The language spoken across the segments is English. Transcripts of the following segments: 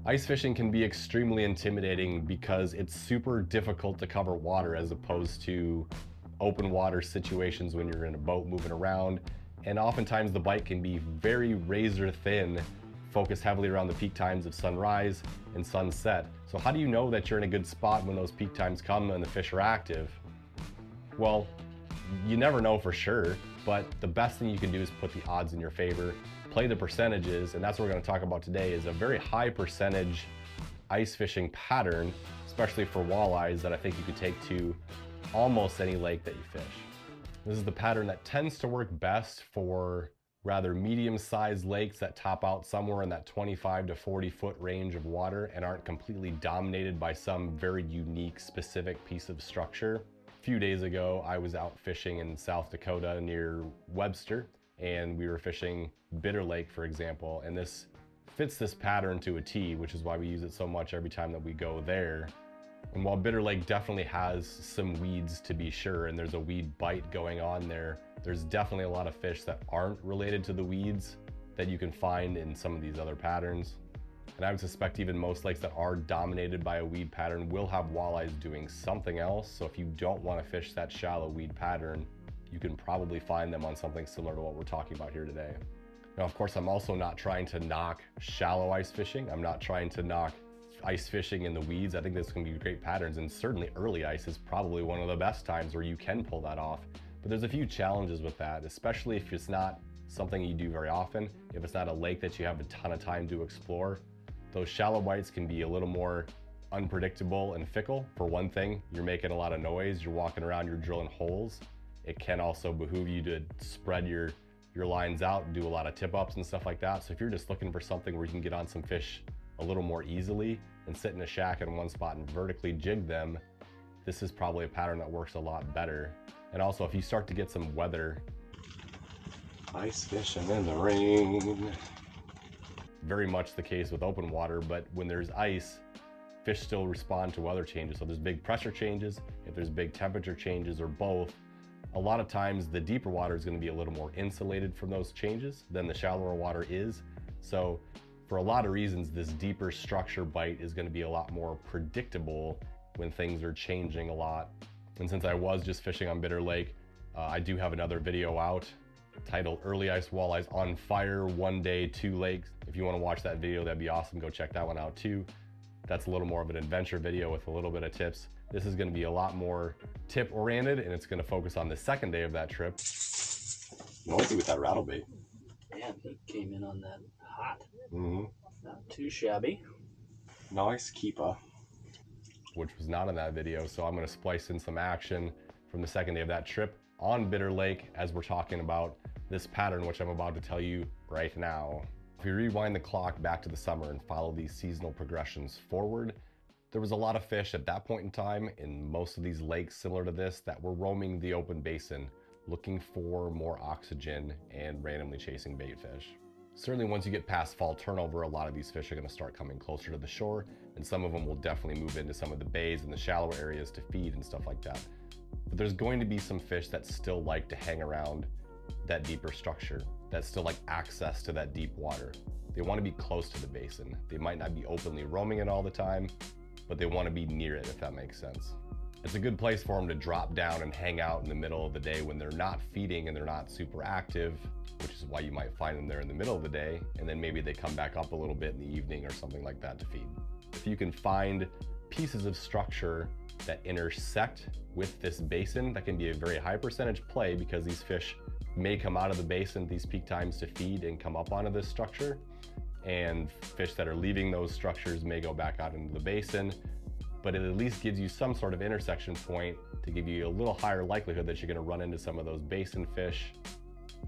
Ice fishing can be extremely intimidating because it's super difficult to cover water as opposed to open water situations when you're in a boat moving around. And oftentimes the bite can be very razor thin, focused heavily around the peak times of sunrise and sunset. So how do you know that you're in a good spot when those peak times come and the fish are active? Well, you never know for sure, but the best thing you can do is put the odds in your favor, play the percentages, and that's what we're going to talk about today is a very high percentage ice fishing pattern, especially for walleyes, that I think you could take to almost any lake that you fish. This is the pattern that tends to work best for rather medium-sized lakes that top out somewhere in that 25 to 40 foot range of water and aren't completely dominated by some very unique specific piece of structure. A few days ago, I was out fishing in South Dakota near Webster, and we were fishing Bitter Lake, for example, and this fits this pattern to a T, which is why we use it so much every time that we go there. And while Bitter Lake definitely has some weeds to be sure, and there's a weed bite going on there, there's definitely a lot of fish that aren't related to the weeds that you can find in some of these other patterns. And I would suspect even most lakes that are dominated by a weed pattern will have walleyes doing something else. So if you don't want to fish that shallow weed pattern, you can probably find them on something similar to what we're talking about here today. Now, of course, I'm also not trying to knock shallow ice fishing. I'm not trying to knock ice fishing in the weeds. I think this can be great patterns, and certainly early ice is probably one of the best times where you can pull that off. But there's a few challenges with that, especially if it's not something you do very often, if it's not a lake that you have a ton of time to explore. Those shallow bites can be a little more unpredictable and fickle. For one thing, you're making a lot of noise, you're walking around, you're drilling holes. It can also behoove you to spread your lines out and do a lot of tip-ups and stuff like that. So if you're just looking for something where you can get on some fish a little more easily and sit in a shack in one spot and vertically jig them, this is probably a pattern that works a lot better. And also, if you start to get some weather, ice fishing in the rain, very much the case with open water, but when there's ice, fish still respond to weather changes. So there's big pressure changes, if there's big temperature changes, or both, a lot of times the deeper water is going to be a little more insulated from those changes than the shallower water is. So for a lot of reasons, this deeper structure bite is going to be a lot more predictable when things are changing a lot. And since I was just fishing on Bitter Lake, I do have another video out titled Early Ice Walleyes on Fire, 1 Day, 2 Lakes. If you want to watch that video, that'd be awesome. Go check that one out too. That's a little more of an adventure video with a little bit of tips. This is going to be a lot more tip oriented, and it's going to focus on the second day of that trip. Noisy with that rattle bait. Man, he came in on that hot. Mm-hmm. Not too shabby. Nice keeper. Which was not in that video, so I'm going to splice in some action from the second day of that trip on Bitter Lake as we're talking about this pattern, which I'm about to tell you right now. If we rewind the clock back to the summer and follow these seasonal progressions forward, there was a lot of fish at that point in time in most of these lakes similar to this that were roaming the open basin, looking for more oxygen and randomly chasing bait fish. Certainly once you get past fall turnover, a lot of these fish are going to start coming closer to the shore, and some of them will definitely move into some of the bays and the shallower areas to feed and stuff like that. But there's going to be some fish that still like to hang around that deeper structure, that still like access to that deep water. They want to be close to the basin. They might not be openly roaming it all the time, but they want to be near it, if that makes sense. It's a good place for them to drop down and hang out in the middle of the day when they're not feeding and they're not super active, which is why you might find them there in the middle of the day, and then maybe they come back up a little bit in the evening or something like that to feed. If you can find pieces of structure that intersect with this basin, that can be a very high percentage play because these fish may come out of the basin at these peak times to feed and come up onto this structure, and fish that are leaving those structures may go back out into the basin, but it at least gives you some sort of intersection point to give you a little higher likelihood that you're going to run into some of those basin fish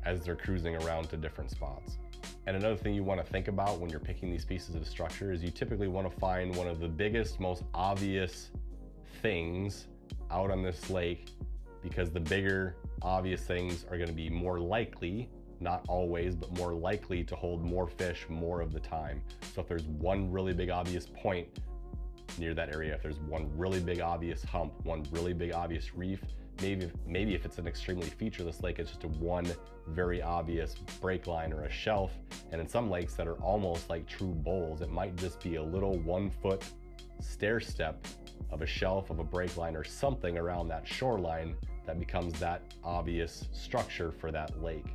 as they're cruising around to different spots. And another thing you want to think about when you're picking these pieces of structure is you typically want to find one of the biggest, most obvious things out on this lake, because the bigger obvious things are going to be more likely, not always, but more likely to hold more fish more of the time. So if there's one really big obvious point near that area, if there's one really big obvious hump, one really big obvious reef, maybe if it's an extremely featureless lake, it's just a one very obvious break line or a shelf. And in some lakes that are almost like true bowls, it might just be a little 1 foot stair step of a shelf, of a break line, or something around that shoreline that becomes that obvious structure for that lake.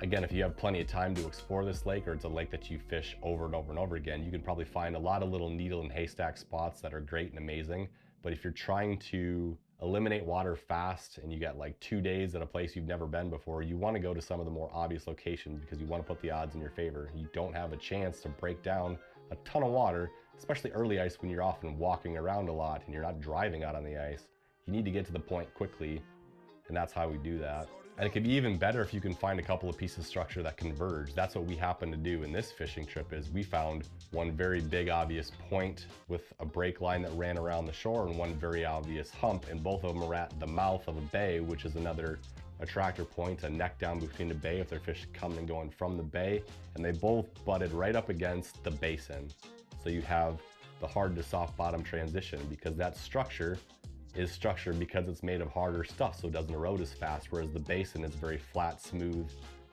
Again, if you have plenty of time to explore this lake, or it's a lake that you fish over and over and over again, you can probably find a lot of little needle and haystack spots that are great and amazing. But if you're trying to eliminate water fast and you got like 2 days at a place you've never been before, you want to go to some of the more obvious locations because you want to put the odds in your favor. You don't have a chance to break down a ton of water, especially early ice when you're often walking around a lot and you're not driving out on the ice. You need to get to the point quickly, and that's how we do that. And it can be even better if you can find a couple of pieces of structure that converge. That's what we happen to do in this fishing trip. Is we found one very big obvious point with a break line that ran around the shore and one very obvious hump, and both of them are at the mouth of a bay, which is another attractor point, a neck down between the bay if they're fish coming and going from the bay, and they both butted right up against the basin. So you have the hard to soft bottom transition, because that structure is structured because it's made of harder stuff, so it doesn't erode as fast, whereas the basin is very flat, smooth,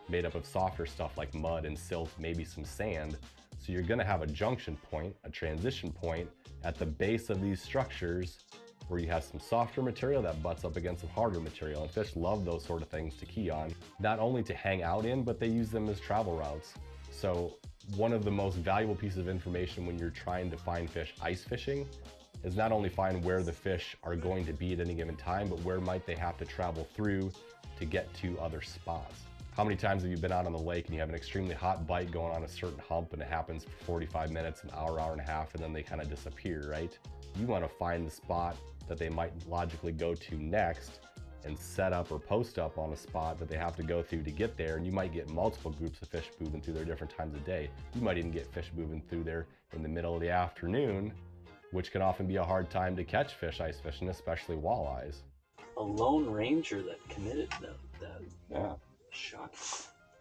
made up of softer stuff like mud and silt, maybe some sand. So you're gonna have a junction point, a transition point at the base of these structures where you have some softer material that butts up against some harder material. And fish love those sort of things to key on, not only to hang out in, but they use them as travel routes. So one of the most valuable pieces of information when you're trying to find fish ice fishing is not only find where the fish are going to be at any given time, but where might they have to travel through to get to other spots. How many times have you been out on the lake and you have an extremely hot bite going on a certain hump and it happens for 45 minutes, an hour, hour and a half, and then they kind of disappear, right? You want to find the spot that they might logically go to next and set up or post up on a spot that they have to go through to get there. And you might get multiple groups of fish moving through there different times of day. You might even get fish moving through there in the middle of the afternoon, which can often be a hard time to catch fish ice fishing, especially walleyes. A lone ranger that committed that shot.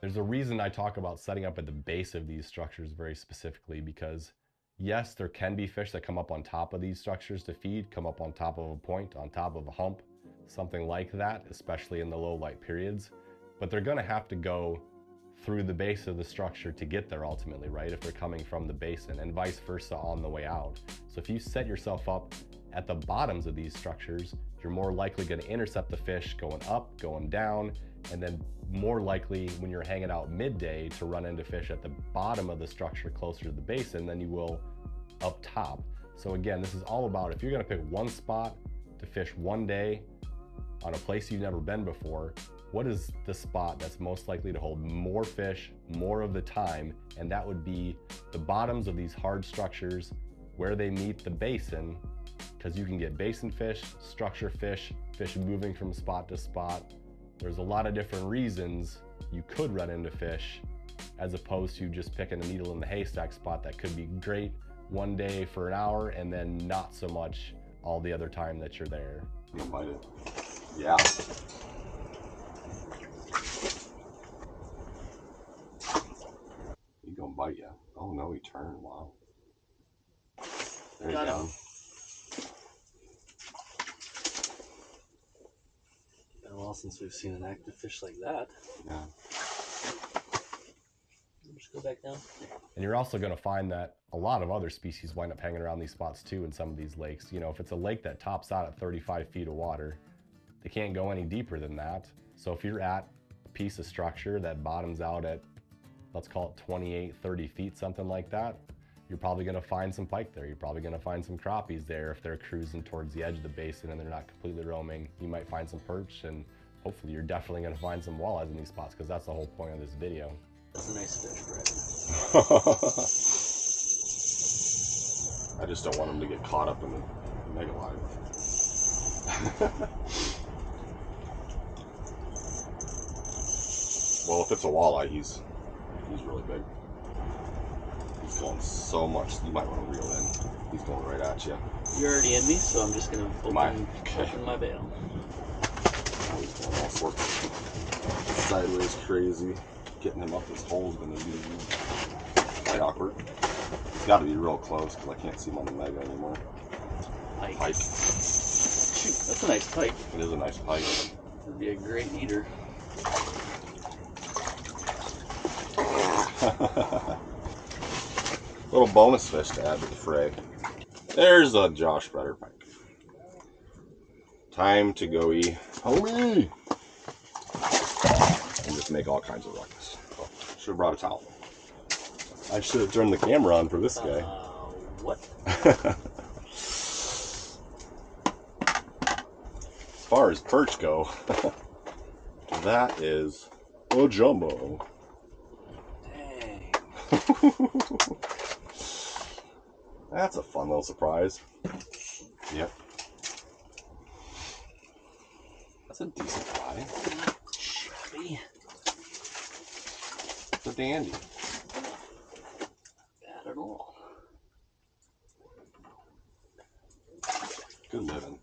There's a reason I talk about setting up at the base of these structures very specifically, because yes, there can be fish that come up on top of these structures to feed, come up on top of a point, on top of a hump, something like that, especially in the low light periods, but they're gonna have to go through the base of the structure to get there ultimately, right? If they're coming from the basin, and vice versa on the way out. So if you set yourself up at the bottoms of these structures, you're more likely going to intercept the fish going up, going down, and then more likely when you're hanging out midday to run into fish at the bottom of the structure closer to the basin than you will up top. So again, this is all about, if you're going to pick one spot to fish one day on a place you've never been before, what is the spot that's most likely to hold more fish more of the time? And that would be the bottoms of these hard structures where they meet the basin, because you can get basin fish, structure fish, fish moving from spot to spot. There's a lot of different reasons you could run into fish, as opposed to just picking a needle in the haystack spot that could be great one day for an hour and then not so much all the other time that you're there. You can bite it. Yeah. He gonna bite you. Oh no, he turned. Wow. There you go. Been a while since we've seen an active fish like that. Yeah. Just go back down. And you're also going to find that a lot of other species wind up hanging around these spots too in some of these lakes. You know, if it's a lake that tops out at 35 feet of water, they can't go any deeper than that. So if you're at a piece of structure that bottoms out at, let's call it 28, 30 feet, something like that, you're probably going to find some pike there. You're probably going to find some crappies there if they're cruising towards the edge of the basin and they're not completely roaming. You might find some perch, and hopefully you're definitely going to find some walleyes in these spots, because that's the whole point of this video. That's a nice fish, Brett. I just don't want him to get caught up in the mega line. Well, if it's a walleye, he's really big. He's going so much, you might want to reel in. He's going right at you. You're already in me, so I'm just going to open my bail. Oh, he's going all sorts of sideways crazy. Getting him up this hole is going to be quite awkward. He's got to be real close because I can't see him on the mega anymore. Pike. Pike. Shoot, that's a nice pike. It is a nice pike. Would be a great eater. Little bonus fish to add to the fray. There's a Josh Butterpike. Time to go eat homie and just make all kinds of ruckus. Oh, should have brought a towel. I should have turned the camera on for this guy. What? As far as perch go, that is a jumbo. Dang. That's a fun little surprise. Yep. That's a decent fly. Shabby. It's a dandy. Bad at all. Good living.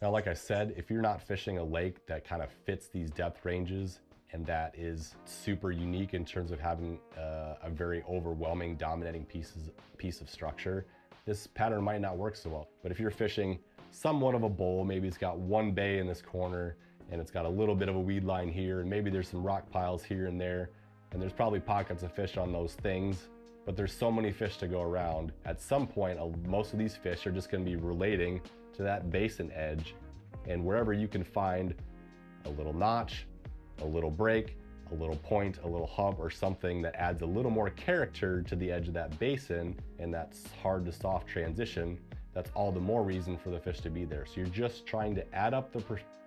Now, like I said, if you're not fishing a lake that kind of fits these depth ranges and that is super unique in terms of having a very overwhelming, dominating piece of structure, this pattern might not work so well. But if you're fishing somewhat of a bowl, maybe it's got one bay in this corner and it's got a little bit of a weed line here, and maybe there's some rock piles here and there, and there's probably pockets of fish on those things, but there's so many fish to go around. At some point, most of these fish are just gonna be relating to that basin edge, and wherever you can find a little notch, a little break, a little point, a little hump, or something that adds a little more character to the edge of that basin and that hard to soft transition, that's all the more reason for the fish to be there. So you're just trying to add up the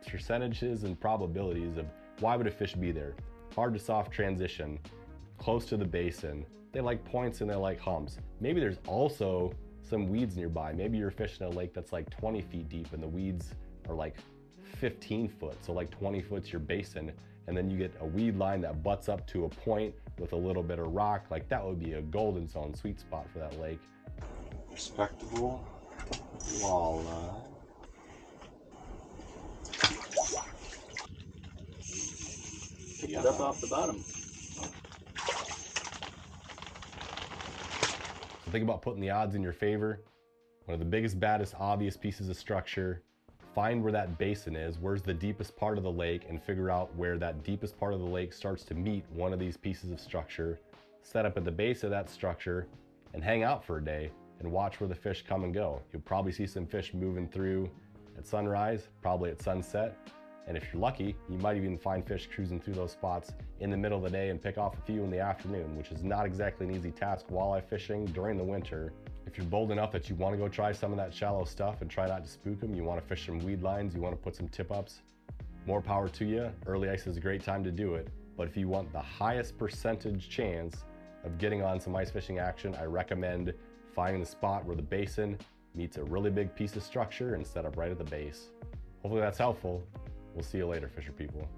percentages and probabilities of why would a fish be there. Hard to soft transition, close to the basin, they like points and they like humps. Maybe there's also some weeds nearby. Maybe you're fishing a lake that's like 20 feet deep and the weeds are like 15 foot, so like 20 foot's your basin, and then you get a weed line that butts up to a point with a little bit of rock. Like that would be a golden zone sweet spot for that lake. Respectable walleye. Pick it up off the bottom. So think about putting the odds in your favor. One of the biggest, baddest, obvious pieces of structure. Find where that basin is, where's the deepest part of the lake, and figure out where that deepest part of the lake starts to meet one of these pieces of structure. Set up at the base of that structure and hang out for a day and watch where the fish come and go. You'll probably see some fish moving through at sunrise, probably at sunset. And if you're lucky, you might even find fish cruising through those spots in the middle of the day and pick off a few in the afternoon, which is not exactly an easy task walleye fishing during the winter. If you're bold enough that you want to go try some of that shallow stuff and try not to spook them, you want to fish some weed lines, you want to put some tip ups, more power to you. Early ice is a great time to do it. But if you want the highest percentage chance of getting on some ice fishing action, I recommend finding the spot where the basin meets a really big piece of structure and set up right at the base. Hopefully that's helpful. We'll see you later, fisher people.